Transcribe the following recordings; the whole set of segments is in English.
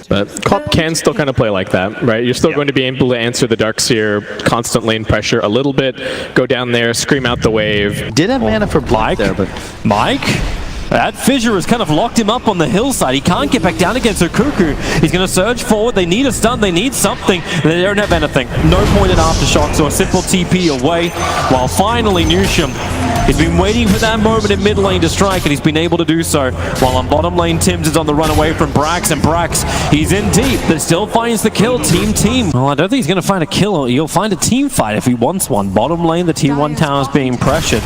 But Cop can still kind of play like that, right? You're still going to be able to answer the Darkseer constantly in pressure a little bit, go down there, scream out the wave. Did have mana for Black there, but... Mike? That fissure has kind of locked him up on the hillside. He can't get back down against Cuckoo. He's going to surge forward. They need a stun. They need something. They don't have anything. No pointed aftershock, so a simple TP away. While finally Newsham, he's been waiting for that moment in mid lane to strike, and he's been able to do so. While on bottom lane, Tim's is on the run away from Brax, and Brax, he's in deep, but still finds the kill. Team. Well, I don't think he's going to find a kill. He'll find a team fight if he wants one. Bottom lane, the T1 tower is being pressured.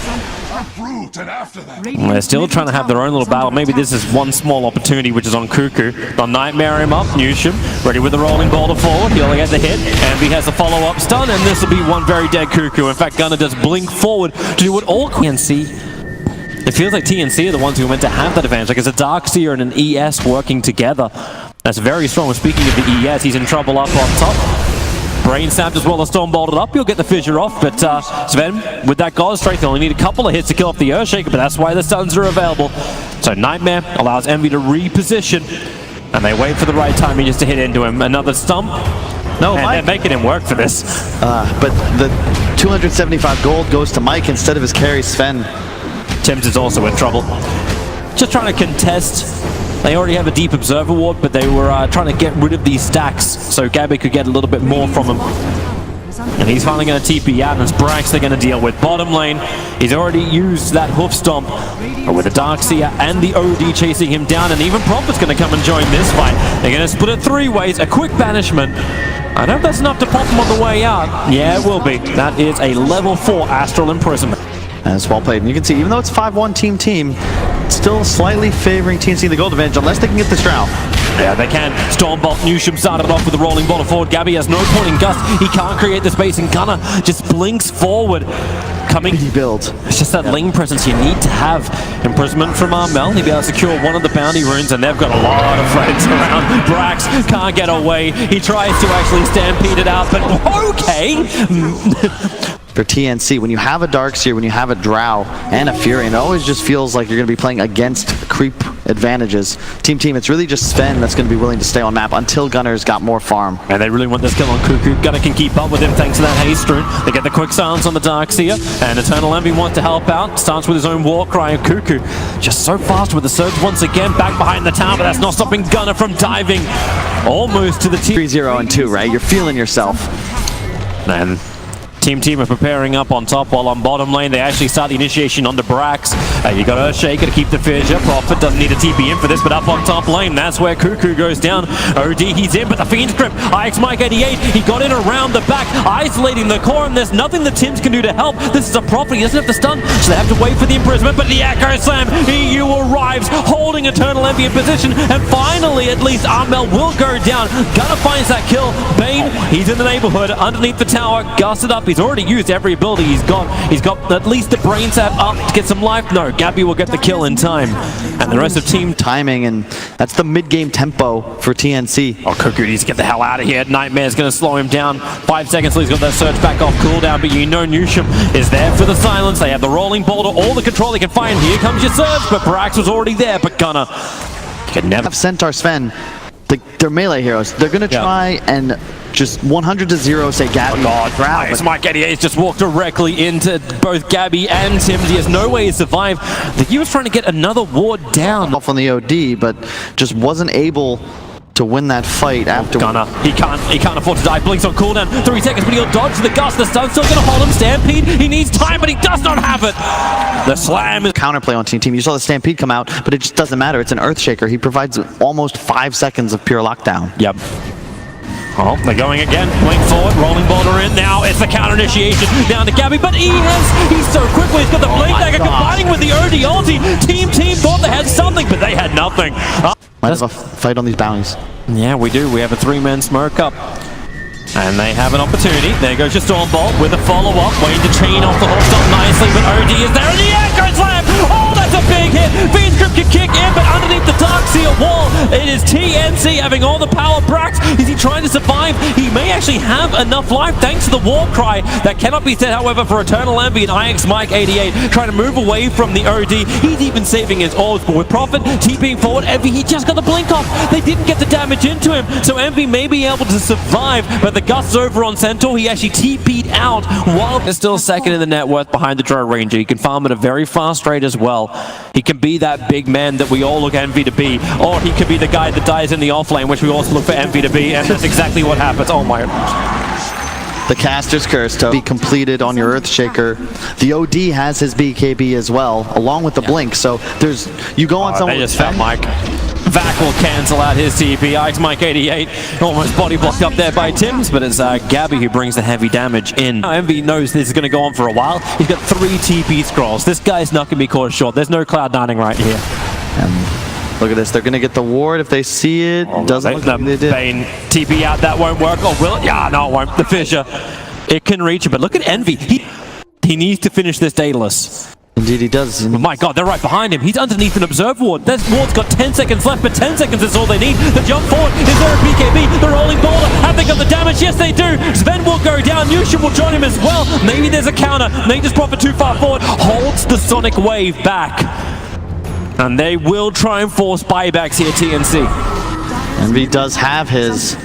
They're still trying to have their own little battle. Maybe this is one small opportunity, which is on Cuckoo. They'll Nightmare him up. Newsham ready with the rolling boulder forward. He'll get the hit. Envy has a follow-up stun, and this will be one very dead Cuckoo. In fact, Gunnar does blink forward to do what all TNC. It feels like TNC are the ones who are meant to have that advantage. Like it's a Darkseer and an ES working together. That's very strong. Speaking of the ES, he's in trouble up on top. Brain sapped as well as Storm bolted up. You'll get the fissure off, but Sven, with that God Strength, they'll only need a couple of hits to kill off the Earthshaker, but that's why the stuns are available. So Nightmare allows Envy to reposition, and they wait for the right timing just to hit into him. Another stump. No, and they're making him work for this. But the 275 gold goes to Mike instead of his carry, Sven. Tim's is also in trouble. Just trying to contest. They already have a deep observer ward, but they were trying to get rid of these stacks so Gabby could get a little bit more from him. And he's finally going to TP out, and it's Brax they're going to deal with. Bottom lane, he's already used that hoof stomp with the Darkseer and the OD chasing him down, and even Prophet's going to come and join this fight. They're going to split it three ways, a quick banishment. I don't know if that's enough to pop him on the way out. Yeah, it will be. That is a level 4 Astral Imprisonment. That's well played. And you can see, even though it's 5-1 team, still slightly favoring TNC the gold advantage, unless they can get this Drow. Yeah, they can. Stormbolt, Newsham started off with a rolling bottle forward. Gabby has no point in Gust. He can't create the space, and Gunnar just blinks forward. Coming. Build. It's just that lane presence you need to have. Imprisonment from Armel. He'll be able to secure one of the bounty runes, and they've got a lot of friends around. Brax can't get away. He tries to actually stampede it out, but okay. For TNC, when you have a Darkseer, when you have a Drow and a Fury, it always just feels like you're going to be playing against creep advantages. Team, it's really just Sven that's going to be willing to stay on map until Gunner's got more farm. And they really want this kill on Cuckoo. Gunner can keep up with him thanks to that haste rune. They get the quick silence on the Darkseer, and Eternal Envy wants to help out. Starts with his own war cry of Cuckoo. Just so fast with the surge once again, back behind the tower, but that's not stopping Gunner from diving almost to the 3-0 and 2, right? You're feeling yourself. Man. Team are preparing up on top, while on bottom lane they actually start the initiation onto Brax. You got Earthshaker to keep the fissure. Prophet doesn't need a TP in for this, but up on top lane, that's where Cuckoo goes down. OD, he's in, but the Fiend's grip. IX Mike 88, he got in around the back, isolating the core, and there's nothing the Tims can do to help. This is a Prophet, he doesn't have to stun, so they have to wait for the imprisonment, but the Echo Slam, EU arrives, holding Eternal Envy in position, and finally, at least, Armel will go down. Gunner finds that kill. Bane, he's in the neighborhood, underneath the tower, gusted up. He's already used every ability he's got. He's got at least the brain sap up to get some life. No, Gabby will get the kill in time. And the rest of team timing, and that's the mid-game tempo for TNC. Oh, Cuckoo needs to get the hell out of here. Nightmare's going to slow him down. 5 seconds till he's got that surge back off cooldown, but you know Newsham is there for the silence. They have the rolling boulder, all the control they can find. Here comes your surge, but Brax was already there, but Gunner can never have Centaur Sven. They're melee heroes. They're going to try and just 100-0 say Gabby. Oh God, Mike 88 just walked directly into both Gabby and Tims. He has no way to survive. He was trying to get another ward down. Off on the OD, but just wasn't able to win that fight after. Gunner, he can't afford to die. Blinks on cooldown, 3 seconds, but he'll dodge the Gust. The stun's still gonna hold him. Stampede, he needs time, but he does not have it. The slam is counterplay on team. You saw the Stampede come out, but it just doesn't matter. It's an Earthshaker. He provides almost 5 seconds of pure lockdown. Yep. Oh, they're going again. Blink forward, rolling boulder in. Now it's the counter initiation down to Gabby, but he's so quickly. He's got the blink dagger combining with the OD ulti. Team thought they had something, but they had nothing. Might have a fight on these bounties. Yeah, we do. We have a 3-man smoke up. And they have an opportunity. There goes your Stormbolt with a follow-up. Waiting to chain off the horse up nicely, but OD is there, and the Echo Slam! Oh, that's a a big hit. V-Script can kick in, but underneath the Darkseer wall, it is TNC having all the power. Brax, is he trying to survive? He may actually have enough life thanks to the war cry. That cannot be said, however, for Eternal Envy and IX Mike 88 trying to move away from the OD. He's even saving his orbs, but with Prophet TPing forward, Envy, he just got the blink off. They didn't get the damage into him, so Envy may be able to survive, but the Gust's over on Centaur. He actually TP'd out while they're still second in the net worth behind the Drow Ranger. He can farm at a very fast rate as well. He can be that big man that we all look Envy to be, or he could be the guy that dies in the offlane, which we also look for Envy to be, and that's exactly what happens. Oh my. The Caster's Curse to be completed on your Earthshaker. The OD has his BKB as well, along with the Blink, so there's, you go on someone. They just found Mike. Vac will cancel out his TP. IX Mike 88 almost body blocked up there by Tims, but it's Gabby who brings the heavy damage in. Envy knows this is going to go on for a while. He's got 3 TP scrolls. This guy's not going to be caught short. There's no Cloud9ing right here. Look at this. They're going to get the ward if they see it. Doesn't look like they did. Bane TP out. That won't work. Or will it? Yeah, no, it won't. The Fissure. It can reach it, but look at Envy. He needs to finish this Daedalus. Indeed he does. Oh my god, they're right behind him. He's underneath an Observe Ward. That ward's got 10 seconds left, but 10 seconds is all they need. The jump forward. Is there a BKB? The rolling boulder. Have they got the damage? Yes, they do. Sven will go down. Yushin will join him as well. Maybe there's a counter. Nature's Prophet too far forward. Holds the Sonic Wave back. And they will try and force buybacks here, TNC. Envy does have his.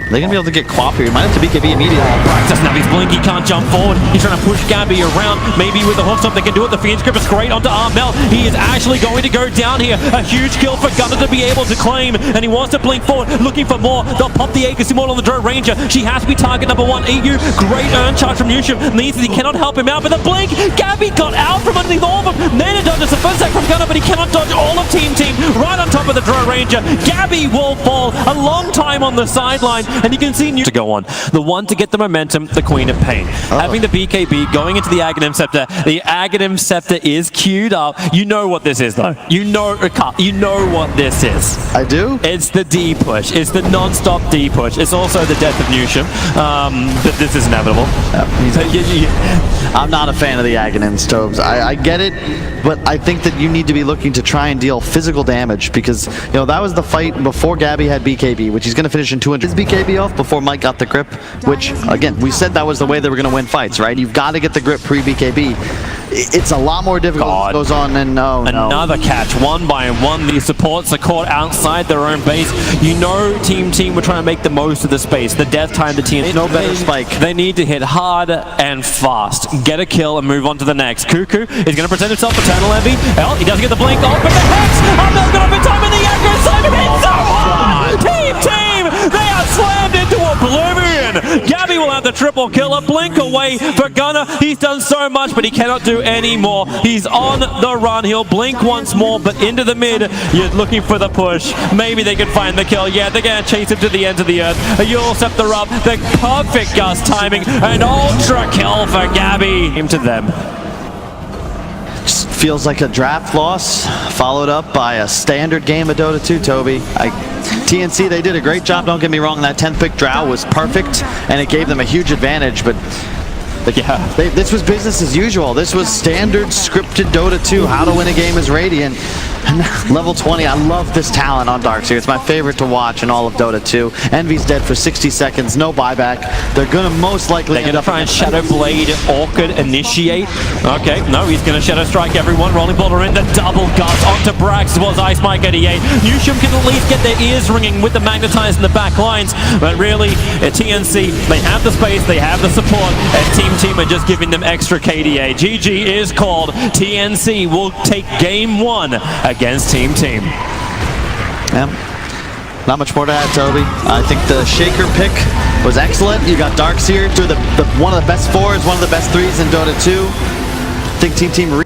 They're going to be able to get Quap here. He might have to BKB immediately. Brax doesn't have his blink. He can't jump forward. He's trying to push Gabby around. Maybe with the hook stomp they can do it. The Fiend Script is great onto Armel. He is actually going to go down here. A huge kill for Gunnar to be able to claim. And he wants to blink forward, looking for more. They'll pop the Aegis Immortal on the Drow Ranger. She has to be target number 1. EU, great earn charge from Yushim. Means that he cannot help him out. But the blink, Gabby got out from underneath all of them. Nana dodges the first attack from Gunnar, but he cannot dodge all of Team right on top of the Drow Ranger. Gabby will fall a long time on the sideline. And you can see to go on. The one to get the momentum, the Queen of Pain. Having the BKB going into the Aghanim Scepter. The Aghanim Scepter is queued up. You know what this is, though. You know what this is. I do? It's the D push. It's the non-stop D push. It's also the death of Newsham. But this is inevitable. I'm not a fan of the Aghanims, Tobes. I get it, but I think that you need to be looking to try and deal physical damage because, you know, that was the fight before Gabby had BKB, which he's going to finish in 200. His BKB off before Mike got the grip, which, again, we said that was the way they were going to win fights, right? You've got to get the grip pre-BKB. It's a lot more difficult as it goes on, and Another catch, 1 by 1. The supports are caught outside their own base. You know Team were trying to make the most of the space. The death time the TNC. No better spike. They need to hit hard and fast. Get a kill and move on to the next. Cuckoo is going to present himself Eternal Envy. Well, he doesn't get the blink off, but the Hex! Armel's got up in time in the aggro side. It's so hard! Team! They are slammed into oblivion! Gabby will have the triple kill. A blink away for Gunnar. He's done so much, but he cannot do any more. He's on the run. He'll blink once more, but into the mid. You're looking for the push. Maybe they can find the kill. Yeah, they're going to chase him to the end of the earth. A Yule Scepter up. The perfect Gust timing. An ultra kill for Gabby. Into them. Just feels like a draft loss, followed up by a standard game of Dota 2, Toby. TNC, they did a great job, don't get me wrong. That 10th pick Drow was perfect, and it gave them a huge advantage, but this was business as usual. This was standard scripted Dota 2, how to win a game as Radiant. Level 20, I love this talent on Darkseer. It's my favorite to watch in all of Dota 2. Envy's dead for 60 seconds, no buyback. They're going to most likely end up trying to Shadow Blade Orchid initiate. Okay, no, he's going to Shadow Strike everyone. Rolling Boulder in the double Gust onto Brax as well as Ice Mike 88. Newsham can at least get their ears ringing with the Magnetize in the back lines. But really, at TNC, they have the space, they have the support, and Team are just giving them extra KDA. GG is called. TNC will take game 1 against Team. Yeah. Not much more to add, Toby. I think the Shaker pick was excellent. You got Darkseer, one of the best 4s, one of the best 3s in Dota 2. I think Team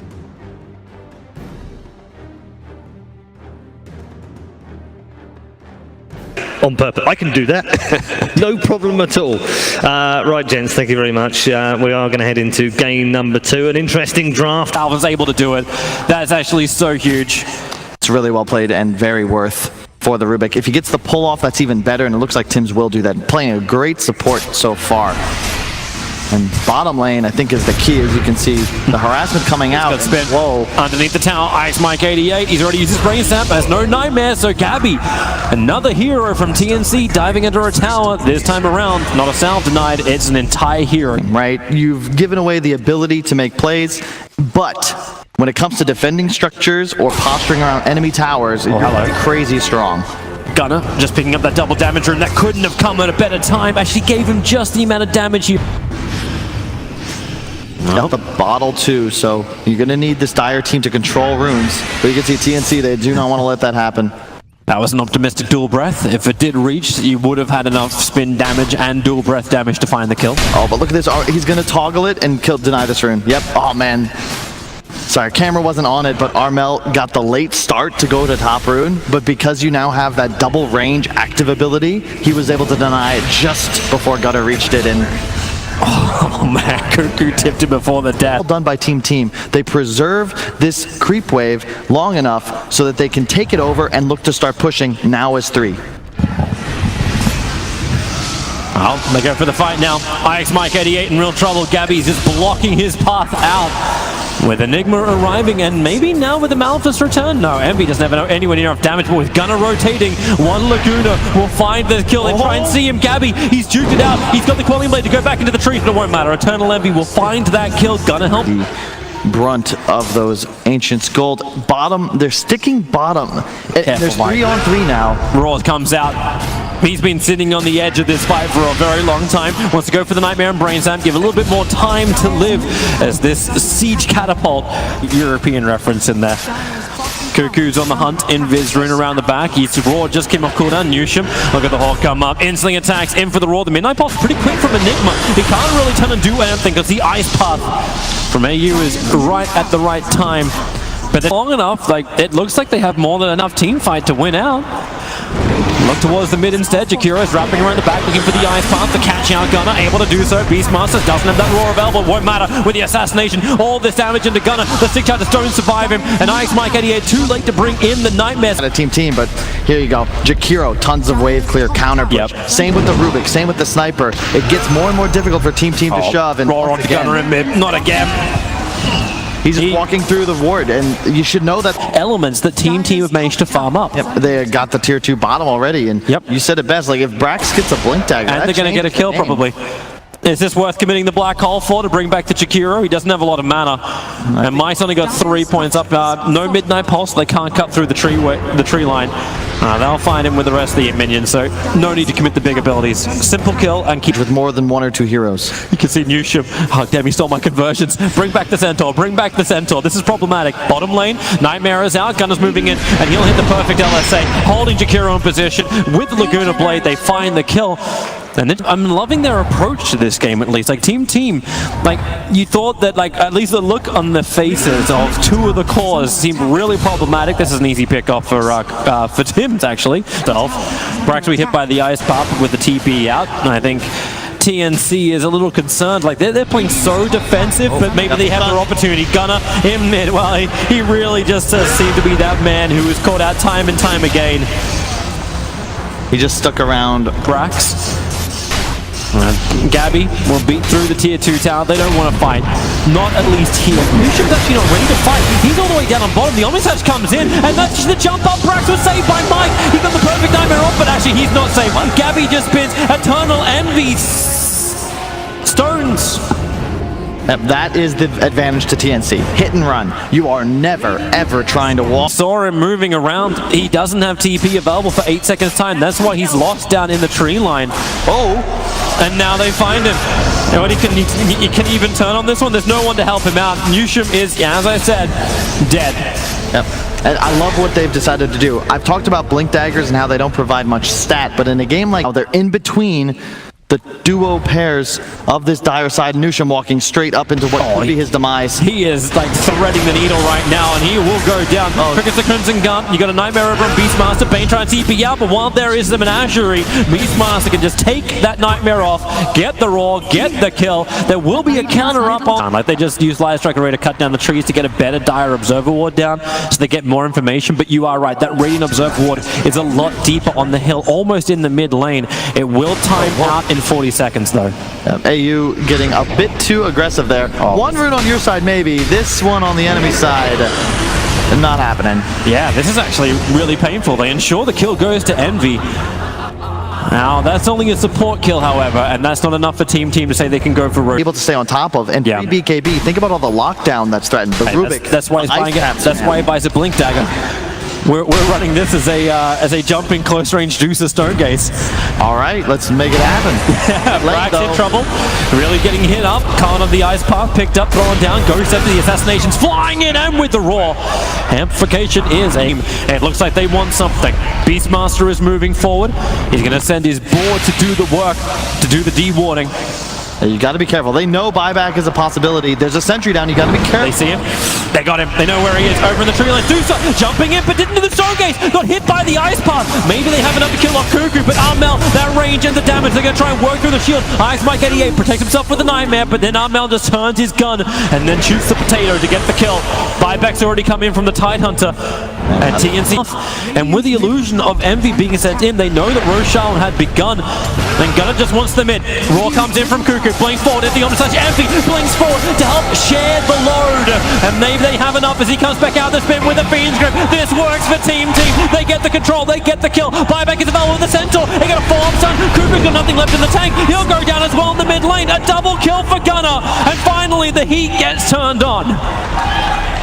on purpose. I can do that. No problem at all. Right, gents, thank you very much. We are going to head into game number 2. An interesting draft. Alvin's able to do it. That's actually so huge. It's really well played and very worth for the Rubik. If he gets the pull off, that's even better, and it looks like Tims will do that. Playing a great support so far. And bottom lane, I think, is the key. As you can see, the harassment coming out. Got spin Whoa. underneath the tower. Ice Mike 88. He's already used his brain stamp. Has no nightmare. So Gabby, another hero from TNC, diving into a tower. This time around, not a sound denied. It's an entire hero. Right? You've given away the ability to make plays, but when it comes to defending structures or posturing around enemy towers, you're crazy strong. Gunner just picking up that double damage room. That couldn't have come at a better time. Actually gave him just the amount of damage he... Got the bottle too, so you're going to need this Dire team to control runes. But you can see TNC, they do not want to let that happen. That was an optimistic dual breath. If it did reach, you would have had enough spin damage and dual breath damage to find the kill. Oh, but look at this. He's going to toggle it and deny this rune. Yep. Oh, man. Sorry, camera wasn't on it, but Armel got the late start to go to top rune. But because you now have that double range active ability, he was able to deny it just before Gutter reached it. And oh man, Cuckoo tipped him before the death. well done by Team. They preserve this creep wave long enough so that they can take it over and look to start pushing now as 3. Oh, they go for the fight now. Ix Mike 88 in real trouble. Gabby's just blocking his path out. With Enigma arriving, and maybe now with the Malphus return. No, Envy doesn't have anywhere near enough damage, but with Gunner rotating, one Laguna will find the kill and try and see him. Gabby, he's juked it out. He's got the Quelling Blade to go back into the trees, but it won't matter. Eternal Envy will find that kill. Gunner help. Brunt of those Ancients Gold. Bottom, they're sticking bottom. There's 3 on 3 now. Roars comes out. He's been sitting on the edge of this fight for a very long time. Wants to go for the Nightmare and Brain Stamp, give a little bit more time to live as this Siege Catapult, European reference in there. Cuckoo's on the hunt, Invis rune around the back. He's Raw, just came off cooldown. Newsham, look at the Hawk come up. Instantly attacks, in for the Raw. The Midnight Pulse pretty quick from Enigma. He can't really turn and do anything because the Ice Path from AU is right at the right time. But they're long enough, like it looks like they have more than enough team fight to win out. Look towards the mid instead. Jakira's wrapping around the back, looking for the Ice Path, the catch out Gunner, able to do so. Beastmaster doesn't have that Roar available, won't matter with the assassination. All this damage into Gunner, the 6 charges don't survive him, and Ix Mike 88 too late to bring in the Nightmares. A team, but here you go. Jakiro, tons of wave clear, counter push. Yep. Same with the Rubik, same with the Sniper. It gets more and more difficult for Team to shove. And Roar onto Gunner in mid, not again. He's just walking through the ward, and you should know that elements that Team have managed to farm up. Yep, they got the tier 2 bottom already, and you said it best. Like if Brax gets a blink dagger, and they're going to get a kill probably. Is this worth committing the black hole for to bring back the Chikiro? He doesn't have a lot of mana, and Mice only got 3 points up. No Midnight Pulse, they can't cut through the tree line. They'll find him with the rest of the minions, so no need to commit the big abilities. Simple kill and keep with more than 1 or 2 heroes. You can see Newsham. Oh damn, he stole my conversions. Bring back the Centaur. Bring back the Centaur. This is problematic. Bottom lane, Nightmare is out. Gunner's moving in, and he'll hit the perfect LSA, holding Jakiro in position with the Laguna Blade. They find the kill. And I'm loving their approach to this game, at least. Like Team, like you thought that, like at least the look on the faces of 2 of the cores seemed really problematic. This is an easy pick off for Tim's actually. Brax will be hit by the Ice Pop with the TP out, and I think TNC is a little concerned. Like they're playing so defensive, but maybe they have their opportunity. Gunner in mid. Well, he really just seemed to be that man who was caught out time and time again. He just stuck around Brax. Gabby will beat through the tier 2 tower. They don't want to fight. Not at least here. Newsham's actually not ready to fight. He's all the way down on bottom. The Omnisage comes in, and that's the jump up. Brax was saved by Mike. He got the perfect nightmare off, but actually he's not saved. Gabby just spins Eternal Envy. Stones. That is the advantage to TNC. Hit and run. You are never, ever trying to walk. Saw him moving around. He doesn't have TP available for 8 seconds time. That's why he's lost down in the tree line. And now they find him. And what he can even turn on this one. There's no one to help him out. Newsham is, as I said, dead. Yep. And I love what they've decided to do. I've talked about blink daggers and how they don't provide much stat, but in a game like they're in between the duo pairs of this Dire side. Newsham walking straight up into what could be his demise. He is like threading the needle right now, and he will go down. Crickets the Crimson Gun. You got a Nightmare over on Beastmaster. Bane trying to TP out, but while there is the Menagerie, Beastmaster can just take that Nightmare off, get the Roar, get the kill. There will be a counter up on. Like they just use Light Strike Array to cut down the trees to get a better Dire Observer Ward down, so they get more information. But you are right, that Radiant Observer Ward is a lot deeper on the hill, almost in the mid lane. It will time out in in 40 seconds, though. AU getting a bit too aggressive there. One rune on your side, maybe. This one on the enemy side, not happening. Yeah, this is actually really painful. They ensure the kill goes to Envy. Now, that's only a support kill, however, and that's not enough for Team to say they can go for Roche. Able to stay on top of, and Yeah. 3BKB, think about all the lockdown that's threatened. The Rubik. That's why he's buying it. That's why he buys a Blink Dagger. We're running this as a jumping close range Juicer Stone Gaze. All right, let's make it happen. Brax in trouble, really getting hit up. Khan on the ice path, picked up, thrown down, goes after the assassinations, flying in and with the roar. Amplification is aim. It looks like they want something. Beastmaster is moving forward. He's going to send his board to do the work, to do the de-warding. You got to be careful. They know buyback is a possibility. There's a sentry down. You got to be careful. They see him. They got him. They know where he is. Over in the tree line. Dusa jumping in, but didn't do the Stargaze. Got hit by the ice path. Maybe they have enough to kill off Cuckoo, but Armel, that range and the damage. They're going to try and work through the shield. Ice Mike 88 protects himself with the Nightmare, but then Armel just turns his gun and then shoots the potato to get the kill. Buyback's already come in from the Tidehunter. And TNC. And with the illusion of Envy being sent in, they know that Rochelle had begun. Then Gunner just wants them in. Raw comes in from Cuckoo. Blink forward at the on-slash. Envy blinks forward to help share the load. And maybe they have enough as he comes back out the spin with the Fiend's Grip. This works for Team. They get the control. They get the kill. Buyback is available with the Centaur. They got a follow-up stun. Cuckoo's got nothing left in the tank. He'll go down as well in the mid lane. A double kill for Gunner. And finally, the heat gets turned on.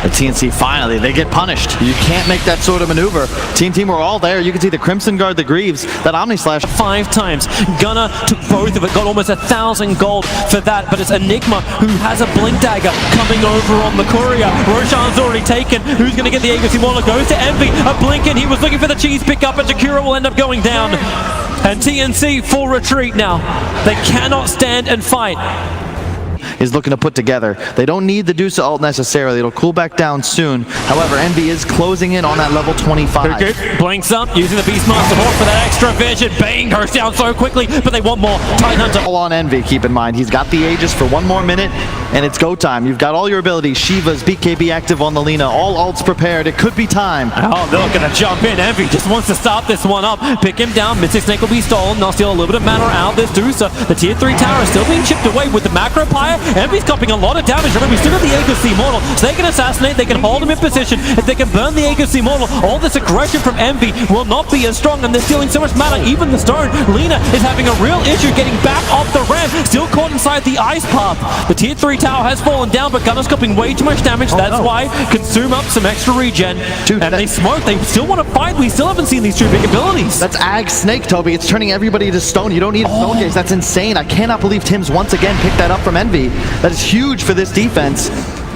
The TNC finally, they get punished. You can't make that sort of maneuver. Team were all there. You can see the Crimson Guard, the Greaves, that Omni Slash. 5 times. Gunner took both of it, got almost 1,000 gold for that, but it's Enigma who has a Blink Dagger coming over on the Courier. Roshan's already taken. Who's going to get the Aegis? Immortal goes to Envy. A Blinken, he was looking for the cheese pickup, and Jakura will end up going down. And TNC full retreat now. They cannot stand and fight. Is looking to put together. They don't need the Deuce ult necessarily. It'll cool back down soon. However, Envy is closing in on that level 25. Cuckoo blinks up, using the Beastmaster Hawk for that extra vision. Bang goes down so quickly, but they want more. Tidehunter. All on Envy, keep in mind. He's got the Aegis for 1 more minute, and it's go time. You've got all your abilities. Shiva's, BKB active on the Lina. All ults prepared. It could be time. Oh, they're going to jump in. Envy just wants to stop this one up. Pick him down. Mystic Snake will be stolen. They'll steal a little bit of mana out of this Deucer. The tier 3 tower is still being chipped away with the Macro Pyre. Envy's copying a lot of damage. Remember, we still got the Aegis Immortal, so they can assassinate, they can hold him in position. If they can burn the Aegis Immortal, all this aggression from Envy will not be as strong, and they're stealing so much mana. Even the Stone, Lina is having a real issue getting back off the ramp, still caught inside the ice path. The tier 3 tower has fallen down, but Gunner's copying way too much damage. That's why consume up some extra regen. Dude, and they smoke. They still want to fight. We still haven't seen these two big abilities. That's Ag Snake, Toby. It's turning everybody to stone. You don't need a stone gaze. That's insane. I cannot believe Tim's once again picked that up from Envy. That is huge for this defense.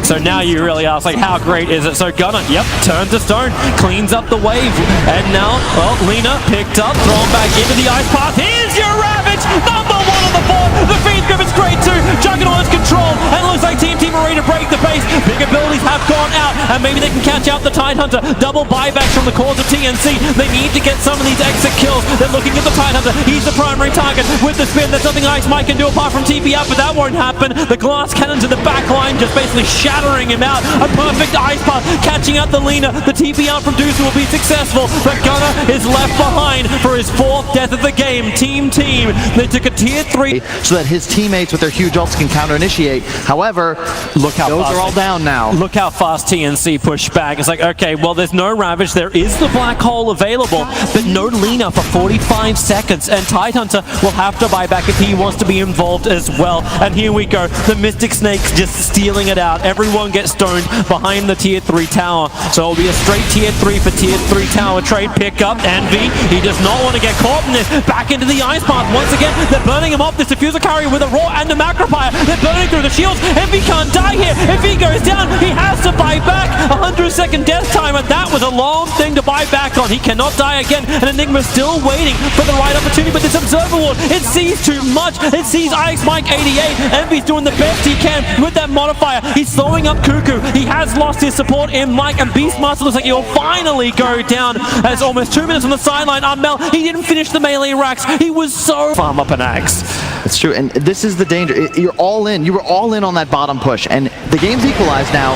So now you really ask, like, how great is it? So Gunner, yep, turns to stone, cleans up the wave, and now, well, Lina picked up, thrown back into the ice path. Here's your Ravage, number 1 on the board. The Fiend Grip is great too. Juggernaut is controlled, and it looks like Team are ready to break the pace. Big abilities have gone out, and maybe they can catch out the Tidehunter. Double buybacks from the cores of TNC. They need to get some of these exit kills. They're looking at the Tidehunter. He's the primary target with the spin. There's nothing Ice Mike can do apart from TP up, but that won't happen. The glass cannon to the back line, just basically shattering him out. A perfect ice path, catching out the Lina. The TP out from Deuce will be successful, but Gunner is left behind for his 4th death of the game. Team, they took a tier 3 so that his teammates with their huge ults can counter-initiate. However, look how those fast are all down now. Look how fast TNC pushed back. It's like, okay, well, there's no Ravage. There is the Black Hole available, but no Lina for 45 seconds. And Tidehunter will have to buy back if he wants to be involved as well. And here we go. The Mystic Snakes just stealing it out. Everyone gets stoned behind the tier 3 tower. So it'll be a straight tier 3 for tier 3 tower trade pickup. Envy, he does not want to get caught in this. Back into the ice path. Once again, they're burning him off. This diffuser carrier with a Raw and a Macropire. They're burning through the shields. Envy can't die here. If he goes down, he has to buy back. 100-second death time, and that was a long thing to buy back on. He cannot die again, and Enigma's still waiting for the right opportunity, but this Observer Ward, it sees too much. It sees Ice Mike 88. Envy's doing the best he can with that modifier. He's slowing up Cuckoo. He has lost his support in Mike, and Beastmaster looks like he'll finally go down. As almost 2 minutes on the sideline. Mel, he didn't finish the melee racks. He was so farm up an axe. It's true, and this is the danger. You're all in. You were all in on that bottom push, and the game's equalized now.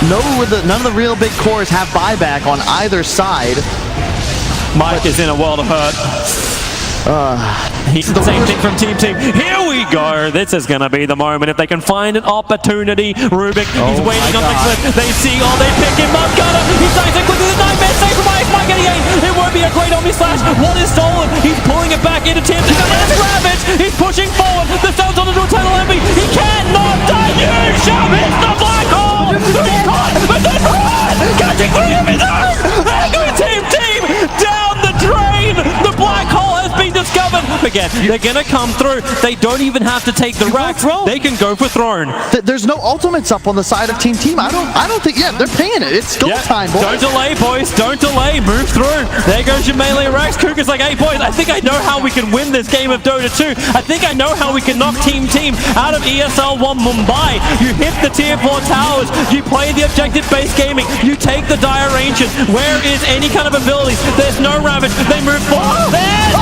None of the real big cores have buyback on either side. Mike is in a world of hurt. Same thing from Team Team. Here we go. This is going to be the moment. If they can find an opportunity, Rubik, he's waiting on the cliff. They see, they pick him up. Gunner, he's nice and quick with his nightmare save from Ice Mike getting 8. It won't be a great Omni Slash. What is stolen? He's pulling it back into Team Team. That's Ravage. He's pushing forward. The stone's on the Eternal Envy. He cannot die. You shall miss the black hole. He's caught, but then run! Catching 3 of his own. There goes Team Team down the drain. The black hole has been discovered. Again, they're gonna come through. They don't even have to take the racks. They can go for throne. There's no ultimates up on the side of Team Team. I don't think. Yeah, they're paying it. It's go time, boys. Don't delay, boys. Don't delay. Move through. There goes your melee racks. Kuga's like, hey, boys, I think I know how we can win this game of Dota 2. I think I know how we can knock Team Team out of ESL 1 Mumbai. You hit the tier 4 towers. You play the objective-based gaming. You take the Dire Ancient. Where is any kind of abilities? There's no Ravage. They move forward. There's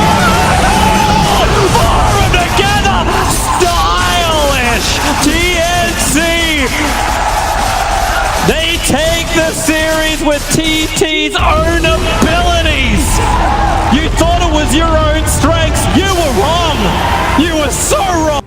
four of them together. Stylish. TNC. They take the series with TT's own abilities. You thought it was your own strengths. You were wrong. You were so wrong.